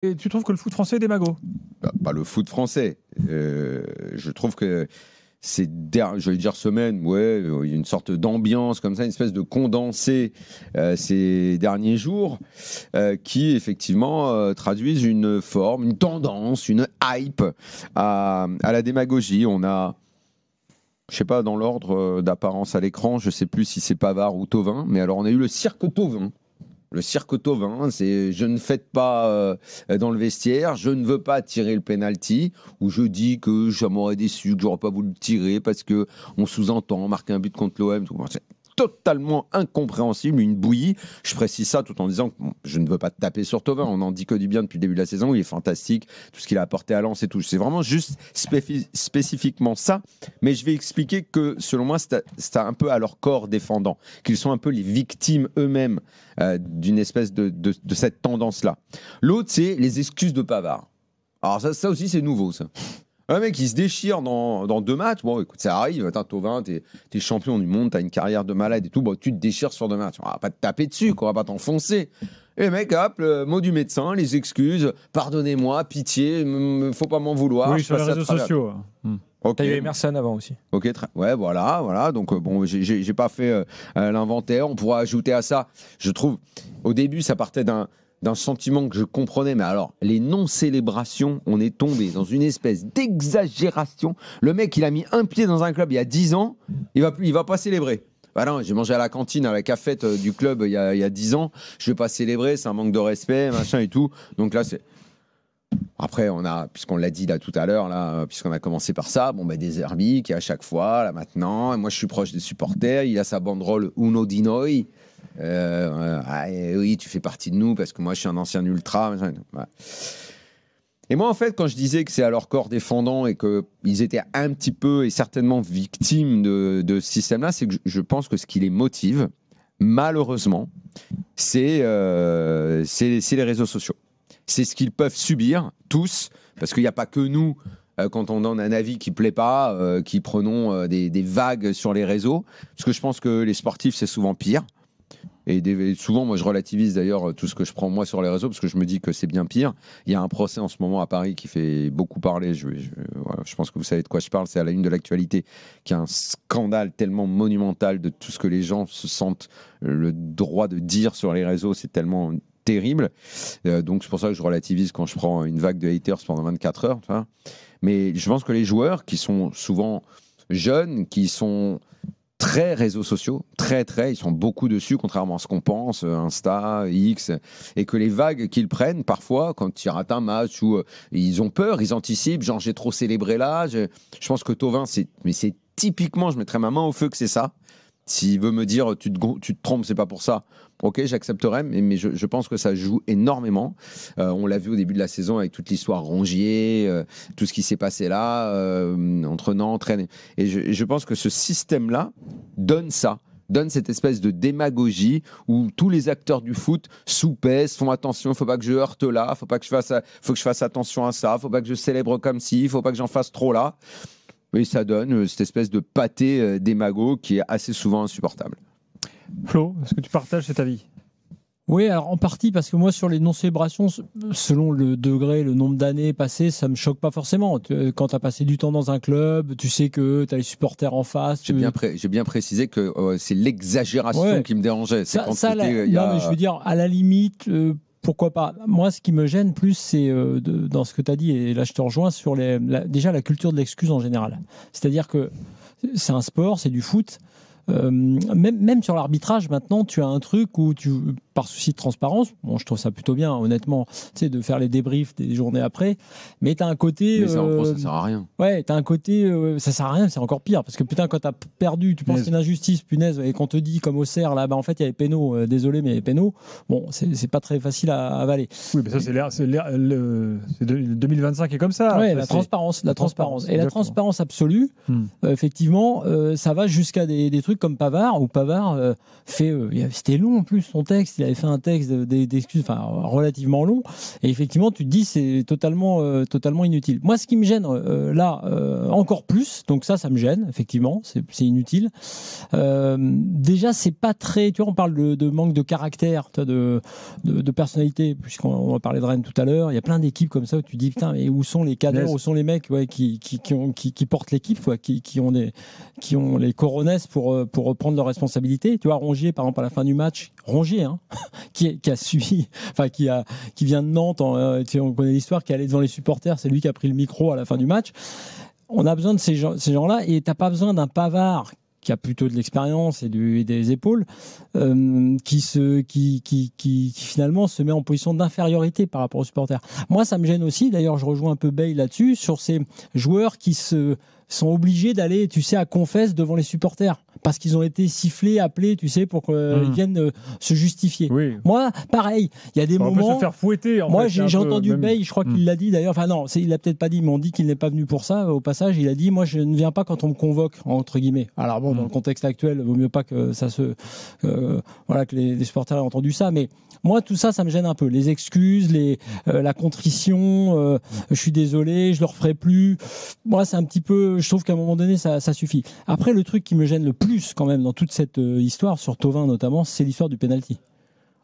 Et tu trouves que le foot français est démago? Pas le foot français. Je trouve que je vais dire semaine, ouais, il y a une sorte d'ambiance comme ça, une espèce de condensé ces derniers jours qui effectivement traduisent une forme, une tendance, une hype à la démagogie. On a, je sais pas dans l'ordre d'apparence à l'écran, je sais plus si c'est Pavard ou Thauvin, mais alors on a eu le cirque Thauvin. Le cirque Thauvin, c'est je ne fête pas dans le vestiaire, je ne veux pas tirer le penalty, ou je dis que ça m'aurait déçu, que j'aurais pas voulu le tirer parce que on sous-entend marquer un but contre l'OM. C'est totalement incompréhensible, une bouillie. Je précise ça tout en disant que bon, je ne veux pas taper sur Thauvin, on n'en dit que du bien depuis le début de la saison, il est fantastique, tout ce qu'il a apporté à Lens et tout. C'est vraiment juste spécifiquement ça, mais je vais expliquer que selon moi, c'est un peu à leur corps défendant, qu'ils sont un peu les victimes eux-mêmes d'une espèce de cette tendance-là. L'autre, c'est les excuses de Pavard. Alors ça aussi, c'est nouveau, ça. Un mec, il se déchire dans 2 matchs. Bon, écoute, ça arrive. Attends, Thauvin, t'es champion du monde, t'as une carrière de malade et tout. Bon, tu te déchires sur 2 matchs. On va pas te taper dessus, quoi. On va pas t'enfoncer. Et le mec, hop, le mot du médecin, les excuses. Pardonnez-moi, pitié, faut pas m'en vouloir. Oui, sur les réseaux sociaux. Okay. T'as eu Emerson avant aussi. Ok, ouais, voilà. Donc bon, j'ai pas fait l'inventaire. On pourra ajouter à ça. Je trouve, au début, ça partait d'un sentiment que je comprenais, mais alors, les non-célébrations, on est tombé dans une espèce d'exagération. Le mec, il a mis un pied dans un club il y a 10 ans, il va pas célébrer. Bah non, j'ai mangé à la cantine, à la cafette du club il y a 10 ans, je vais pas célébrer, c'est un manque de respect, machin et tout. Donc là, c'est... Après, puisqu'on l'a dit là tout à l'heure, là, puisqu'on a commencé par ça, bon, bah, des Herbie qui à chaque fois, là maintenant, et moi je suis proche des supporters, il a sa banderole Uno di Noi. Oui, tu fais partie de nous parce que moi je suis un ancien ultra. Ouais. Et moi, en fait, quand je disais que c'est à leur corps défendant et qu'ils étaient un petit peu et certainement victimes de ce système-là, c'est que je pense que ce qui les motive, malheureusement, c'est les réseaux sociaux. C'est ce qu'ils peuvent subir tous, parce qu'il n'y a pas que nous, quand on donne un avis qui ne plaît pas, qui prenons des vagues sur les réseaux. Parce que je pense que les sportifs, c'est souvent pire. Et souvent, moi, je relativise d'ailleurs tout ce que je prends moi sur les réseaux, parce que je me dis que c'est bien pire. Il y a un procès en ce moment à Paris qui fait beaucoup parler. Je pense que vous savez de quoi je parle. C'est à la une de l'actualité, qui est un scandale tellement monumental de tout ce que les gens se sentent le droit de dire sur les réseaux. C'est tellement terrible. Donc, c'est pour ça que je relativise quand je prends une vague de haters pendant 24 heures. Tu vois. Mais je pense que les joueurs qui sont souvent jeunes, qui sont très réseaux sociaux, très, ils sont beaucoup dessus, contrairement à ce qu'on pense, Insta, X, et que les vagues qu'ils prennent, parfois, quand ils ratent un match, où ils ont peur, ils anticipent, genre j'ai trop célébré là, je pense que Thauvin, c'est typiquement, je mettrais ma main au feu que c'est ça. S'il veut me dire tu te trompes, c'est pas pour ça, ok, j'accepterai, mais je pense que ça joue énormément. On l'a vu au début de la saison avec toute l'histoire Rongier, tout ce qui s'est passé là, entre Nantes, Rennes. Et je pense que ce système-là donne ça. Donne cette espèce de démagogie où tous les acteurs du foot soupèsent, font attention, il ne faut pas que je heurte là, faut que je fasse attention à ça, il ne faut pas que je célèbre comme ci, il ne faut pas que j'en fasse trop là. Et ça donne cette espèce de pâté démago qui est assez souvent insupportable. Flo, est-ce que tu partages cet avis ? Oui, alors en partie parce que moi sur les non-célébrations, selon le degré, le nombre d'années passées, ça me choque pas forcément. Quand tu as passé du temps dans un club, tu sais que tu as les supporters en face. J'ai bien précisé que c'est l'exagération qui me dérangeait. C'est mais je veux dire, à la limite... pourquoi pas ? Moi, ce qui me gêne plus, c'est dans ce que tu as dit, et là je te rejoins, sur déjà la culture de l'excuse en général. C'est-à-dire que c'est un sport, c'est du foot. Même sur l'arbitrage, maintenant, tu as un truc où par souci de transparence, bon, je trouve ça plutôt bien, honnêtement, tu sais, de faire les débriefs des journées après, mais tu as un côté... Mais ça, en gros, ça sert à rien. Ouais, tu as un côté... ça sert à rien, c'est encore pire, parce que putain, quand tu as perdu, tu penses que c'est une injustice, punaise, et qu'on te dit, comme au CER, là, bah, en fait, il y avait péno, désolé, mais il y avait péno, bon, c'est pas très facile à avaler. Oui, mais ça, c'est 2025 est comme ça. Ouais, la transparence. Et la transparence absolue, effectivement, ça va jusqu'à des trucs comme Pavard, où Pavard c'était long en plus son texte, il avait fait un texte d'excuses relativement long, et effectivement tu te dis c'est totalement inutile. Moi ce qui me gêne encore plus, donc ça me gêne effectivement, c'est inutile. Déjà c'est pas très, tu vois, on parle de manque de caractère, de personnalité, puisqu'on va parler de Rennes tout à l'heure, il y a plein d'équipes comme ça où tu dis putain, mais où sont les cadres, où sont les mecs qui portent l'équipe, quoi, qui ont les coronesses pour reprendre leurs responsabilités. Tu vois, Rongier par exemple à la fin du match, qui a suivi, qui vient de Nantes, on connaît l'histoire, qui est allé devant les supporters, c'est lui qui a pris le micro à la fin du match. On a besoin de ces gens-là, et t'as pas besoin d'un Pavard qui a plutôt de l'expérience et des épaules, qui finalement se met en position d'infériorité par rapport aux supporters. Moi, ça me gêne aussi, d'ailleurs, je rejoins un peu Bay là-dessus, sur ces joueurs qui sont obligés d'aller, tu sais, à confesse devant les supporters, parce qu'ils ont été sifflés, appelés, tu sais, pour qu'ils viennent se justifier. Oui. Moi, pareil, il y a des moments... On peut se faire fouetter. Moi, j'ai entendu Bay, je crois qu'il l'a dit d'ailleurs, enfin non, il l'a peut-être pas dit, mais on dit qu'il n'est pas venu pour ça. Au passage, il a dit, moi, je ne viens pas quand on me convoque, entre guillemets. Alors bon, dans le contexte actuel, il vaut mieux pas que ça que les supporters aient entendu ça, mais moi, tout ça, ça me gêne un peu. Les excuses, la contrition, je suis désolé, je le referai plus. Moi, c'est un petit peu... Je trouve qu'à un moment donné, ça suffit. Après, le truc qui me gêne le plus, quand même, dans toute cette histoire, sur Thauvin notamment, c'est l'histoire du penalty.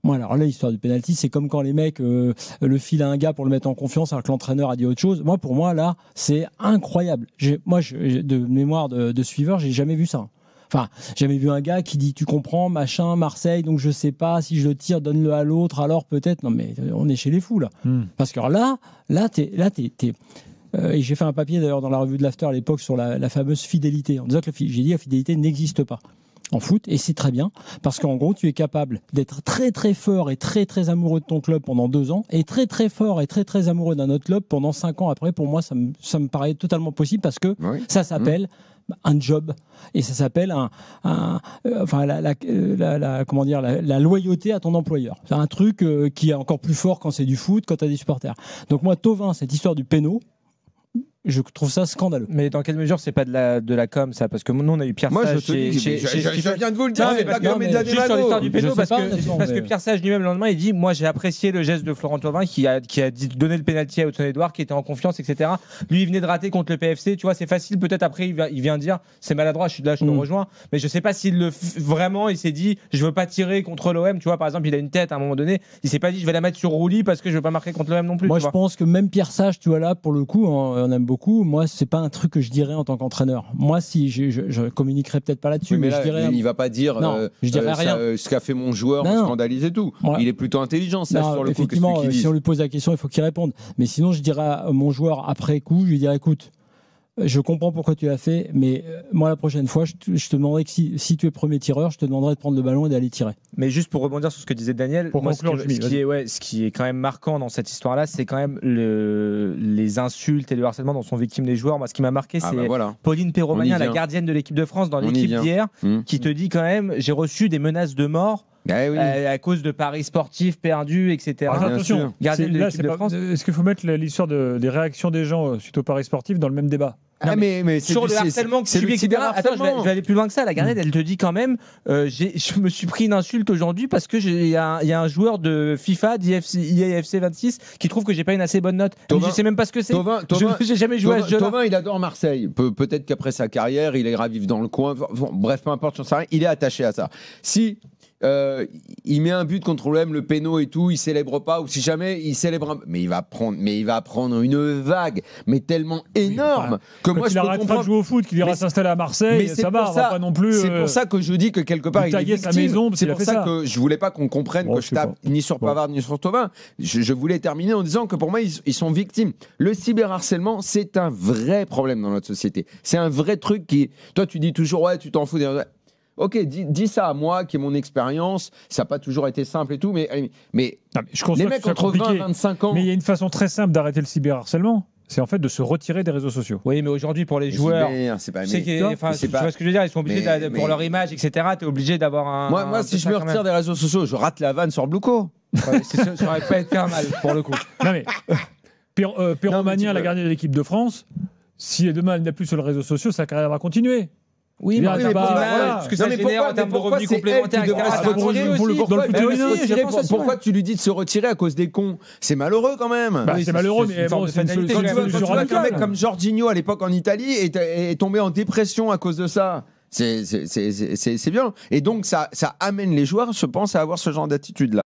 Moi, alors là, l'histoire du penalty, c'est comme quand les mecs le filent à un gars pour le mettre en confiance alors que l'entraîneur a dit autre chose. Moi, pour moi, là, c'est incroyable. De mémoire de suiveur, j'ai jamais vu ça. Enfin, j'ai jamais vu un gars qui dit tu comprends, machin, Marseille, donc je sais pas, si je le tire, donne-le à l'autre, alors peut-être. Non, mais on est chez les fous, là. Parce que là, t'es et j'ai fait un papier d'ailleurs dans la revue de l'After à l'époque sur la fameuse fidélité, en disant que j'ai dit la fidélité n'existe pas en foot, et c'est très bien, parce qu'en gros tu es capable d'être très très fort et très très amoureux de ton club pendant 2 ans, et très très fort et très très amoureux d'un autre club pendant 5 ans après. Pour moi ça me paraît totalement possible, parce que ça s'appelle un job, et ça s'appelle la loyauté à ton employeur. C'est un truc qui est encore plus fort quand c'est du foot, quand tu as des supporters. Donc moi, Thauvin, cette histoire du péno, je trouve ça scandaleux. Mais dans quelle mesure c'est pas de la com, ça? Parce que nous on a eu Pierre Sage. Je viens de vous le dire, c'est pas comme de la juste sur l'histoire du péno, parce que Pierre Sage lui-même le lendemain il dit moi j'ai apprécié le geste de Florent Thauvin qui a donné le pénalty à Hudson-Edouard, qui était en confiance, etc. Lui il venait de rater contre le PFC, tu vois, c'est facile, peut-être après il vient dire c'est maladroit, je te rejoins, mais je sais pas s'il vraiment il s'est dit je veux pas tirer contre l'OM, tu vois, par exemple il a une tête à un moment donné, il s'est pas dit je vais la mettre sur Roulis parce que je veux pas marquer contre l'OM non plus. Moi je pense que même Pierre Sage, tu vois, là pour le coup on aime beaucoup. Moi, c'est pas un truc que je dirais en tant qu'entraîneur. Moi, si je communiquerai peut-être pas là-dessus, mais là, je dirais. Il va pas dire. Je dirais rien. Ce qu'a fait mon joueur, me scandalise et tout. Voilà. Il est plutôt intelligent, ça, sur le coup. Effectivement, si on lui pose la question, il faut qu'il réponde. Mais sinon, je dirais à mon joueur après coup, je lui dirais écoute, je comprends pourquoi tu l'as fait, mais moi la prochaine fois, je te demanderai que si tu es premier tireur, je te demanderai de prendre le ballon et d'aller tirer. Mais juste pour rebondir sur ce que disait Daniel, ce qui est quand même marquant dans cette histoire-là, c'est quand même les insultes et le harcèlement dont sont victimes les joueurs. Moi, ce qui m'a marqué, c'est Pauline Perromagnin, la gardienne de l'équipe de France dans l'équipe d'hier, qui te dit quand même j'ai reçu des menaces de mort. À cause de paris sportifs perdus, etc. Attention, est-ce qu'il faut mettre l'histoire des réactions des gens suite aux paris sportifs dans le même débat? Mais sur le harcèlement que subit, etc. Attends, je vais aller plus loin que ça. La gardienne, elle te dit quand même je me suis pris une insulte aujourd'hui parce que il y a un joueur de FIFA, d'IAFC 26, qui trouve que j'ai pas une assez bonne note. Je sais même pas ce que c'est. J'ai jamais joué à ce jeu. Thauvin, il adore Marseille. Peut-être qu'après sa carrière, il ira vivre dans le coin. Bref, peu importe, j'en sais rien. Il est attaché à ça. Si il met un but contre l'OM, le péno et tout, il célèbre pas, ou si jamais il célèbre mais il va prendre une vague, mais tellement énorme que moi je arrêtera pas de jouer au foot, qu'il ira s'installer à Marseille, ça va, on va pas non plus. C'est pour ça que je dis que quelque part il est victime. Sa maison, c'est pour ça que je voulais pas qu'on comprenne que je tape ni sur Pavard ni sur Thauvin. Je voulais terminer en disant que pour moi ils sont victimes. Le cyberharcèlement, c'est un vrai problème dans notre société. C'est un vrai truc qui, toi tu dis toujours ouais tu t'en fous des... Ok, dis ça à moi, qui est mon expérience. Ça n'a pas toujours été simple et tout, mais je les mecs entre 20 et 25 ans. Mais il y a une façon très simple d'arrêter le cyberharcèlement. C'est en fait de se retirer des réseaux sociaux. Oui, mais aujourd'hui, pour les joueurs, tu vois ce que je veux dire, ils sont obligés, pour leur image, etc., tu es obligé d'avoir un. Moi si je me retire des réseaux sociaux, je rate la vanne sur Bluco. Ça aurait pas été mal, pour le coup. Non, mais Perromagnin, la gardienne de l'équipe de France, si demain elle n'est plus sur les réseaux sociaux, sa carrière va continuer. Oui, mais parce que ça génère en termes de revenus complémentaires, pourquoi tu lui dis de se retirer à cause des cons? C'est malheureux quand même. C'est malheureux, mais bon, c'est une solution. Tu vois qu'un mec comme Jorginho à l'époque en Italie est tombé en dépression à cause de ça. C'est bien. Et donc, ça amène les joueurs, je pense, à avoir ce genre d'attitude-là.